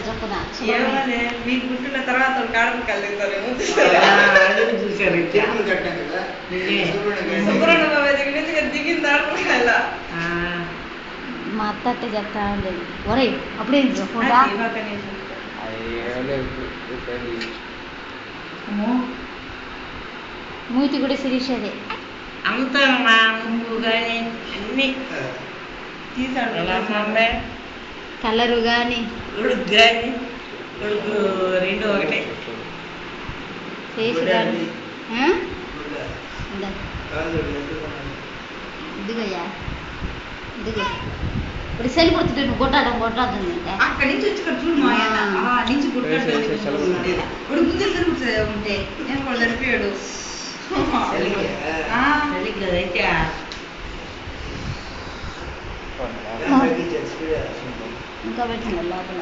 చేస్తాడు చొప్పున మీ పుట్టిన తర్వాత కాడలు కలుగుతారేమో సుబ్రహ్మణ్య బాబా దగ్గర నుంచి దిగింది ఆడపడకాయలా మా అత్త అట్టే చెప్తా ఉండేది ఒరే అప్పుడే ఫోటో మూతి కూడా సిరీషదే అమ్ముతానమ్మా నువ్వు కానీ అన్ని తీసాడు కలరు కానీ ఉడుకు కానీ ఉడుకు రెండు ఒకటే ఫేస్ కానీ ఇదిగయ్యా ఇదిగో ఇప్పుడు సెల్ కొడుతుంటే నువ్వు కొట్టాడుతుంది అక్కడి నుంచి వచ్చి చూడు మా నుంచి కొట్టాడు ఇప్పుడు ముందే సరిపోతుంది ఉంటే నేను కూడా సరిపోయాడు అయితే ఇంకా పెట్టండి లోపల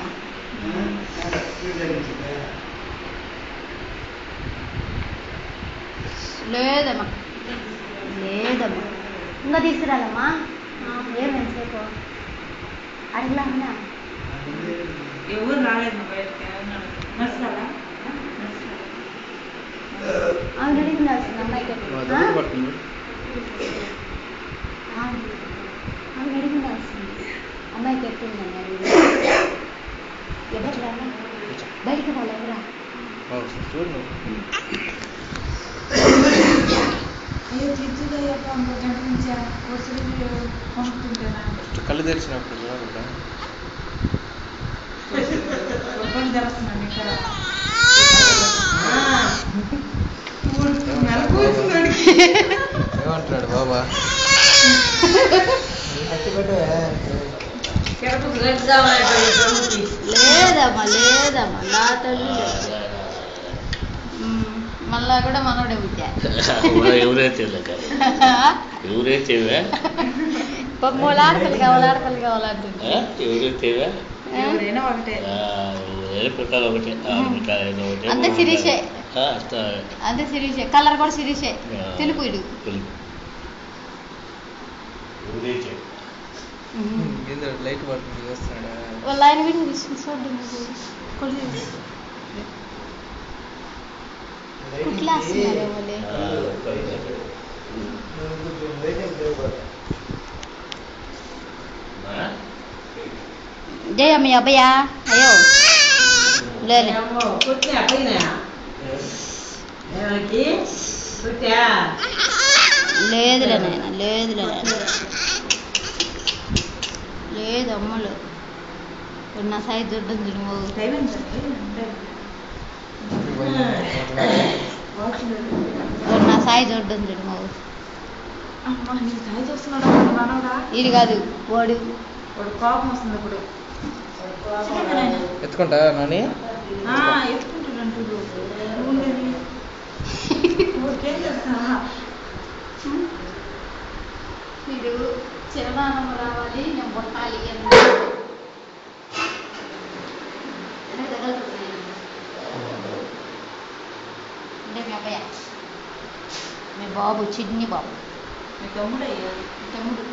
లేదమ్మా లేదమ్మా ఇంకా తీసుకురాలమ్మా ఏమైంది సేపు అడిగిలా ఉన్నా ఎవరు రాలేదు బయటకి మసాలా ఆమె అడిగిందాల్సింది అమ్మాయికి ఆమె అడిగిందాల్సింది అమ్మాయికి ఎట్టుందని అడిగి ఎవరు బయటికి వాళ్ళు ఎవరా కళ్ళు తెరిచినప్పుడు ఏమంటాడు బాబా లేదమ్మా లేదమ్మా నా తల్లి మళ్ళా కూడా మనోడే పుట్టా ఆడపిల్లి కావాలి ఆడపిల్లి కావాలంటుంది అంతే సిరీషే అంతే సిరీషే కలర్ కూడా సిరీషే తెలుపు ఇడు లైట్ పడుతుంది చూస్తాడా వాళ్ళ ఆయన వీడికి తీసుకుని కుట్లా వస్తున్నారే వాళ్ళే జయ మీ అబ్బయ్యా అయ్యో లేలే లేదులే నాయన లేదులే లేదు అమ్మలు నా సైజు ఉంటుంది నా సైజు ఉంటుంది చూడు ఇది కాదు వాడు కోపం వస్తుంది ఇప్పుడు ఎత్తుకుంటా నాని మీరు చిరదానం రావాలి నేను కొట్టాలి అంటే మీ అబ్బాయి మీ బాబు చిన్ని బాబు మీ తమ్ముడు అయ్యా తమ్ముడు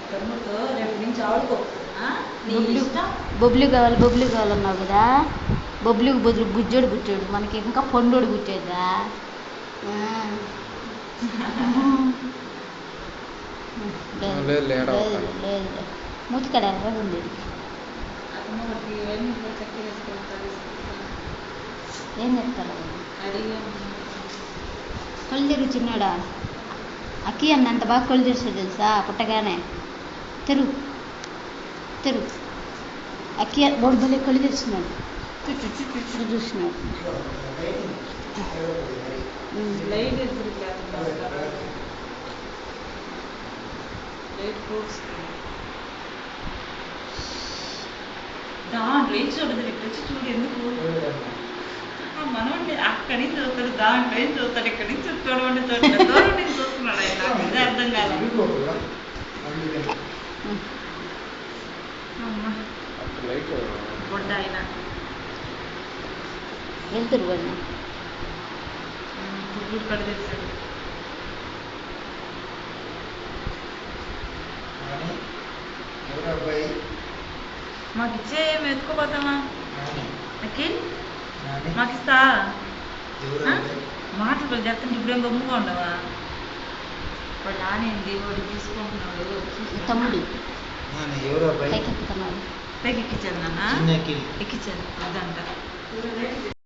తమ్ముడుతో రేపు నుంచి ఆడుకో బొబ్లు కావాలన్నావు కదా బొబ్లుకి బదులు బుజ్జోడు పుట్టాడు మనకి ఇంకా పండోడు పుట్టేదా లేదు మూతికాడ ఎర్రగా ఉంది ఏం చెప్తారు కళ్ళు తెరుగు చిన్నాడా అక్కి అన్న అంత బాగా కళ్ళు తెరుస్తాడు తెలుసా పుట్టగానే తెరుగు అక్కి బోడు భలే కళ్ళు తెరుస్తున్నాడు చూస్తున్నాడు దాంట్లో చూడదు చూడు ఎందుకు మనోడి అక్కడి నుంచి చూస్తాడు దాంట్లో ఏం చూస్తాడు ఇక్కడి నుంచి చూడవండి దూరం నుంచి చూస్తున్నాడు ఆయన ఇదే అర్థం కాదు బొడ్డ ఆయన వెళ్తురు వాడిని గుడ్లు కడ తెచ్చాడు మాకు ఇచ్చే మేము ఎత్తుకోపోతామా అఖిల్ నాని మాకు ఇస్తా ఎవరు ఆ? మాటలు కూడా చెప్తుంటే ఇప్పుడేం గమ్ముగా ఉండవా వాడు నానేంది వాడు తీసుకుంటున్నాడు తమ్ముడు నాని ఎవరు అబ్బాయి పైకి ఎక్కుతున్నాడు పైకి ఎక్కించాను నాన్న చిన్న కిల్ ఎక్కించాను అదంట